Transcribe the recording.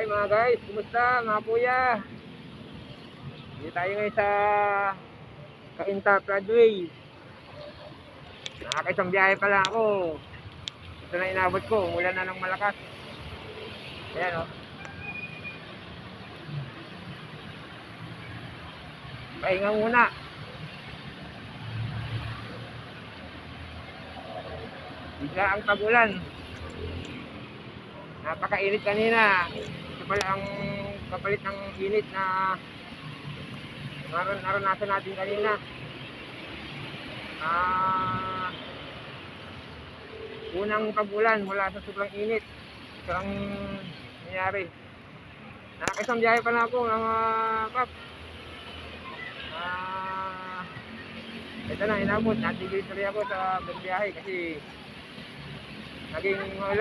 Hi mga guys, kumusta mga kuya? Dito tayo ngayon sa Cainta Floodway. Nakakaisang biyahe pala ako. Ito na inabot ko, umulan na ng malakas. Ayan o. Pahinga muna. Bigla ang tagulan. Napakainit kanina. Ito pala ang kapalit ng init na naranasan natin kanina. Unang pag-ulan mula sa sobrang init. Ito ang nangyari. Nakakaisang biyahe pa na ako mga kap. Ito na, inabot. Natigil tuloy ako sa biyahe kasi naging ulan.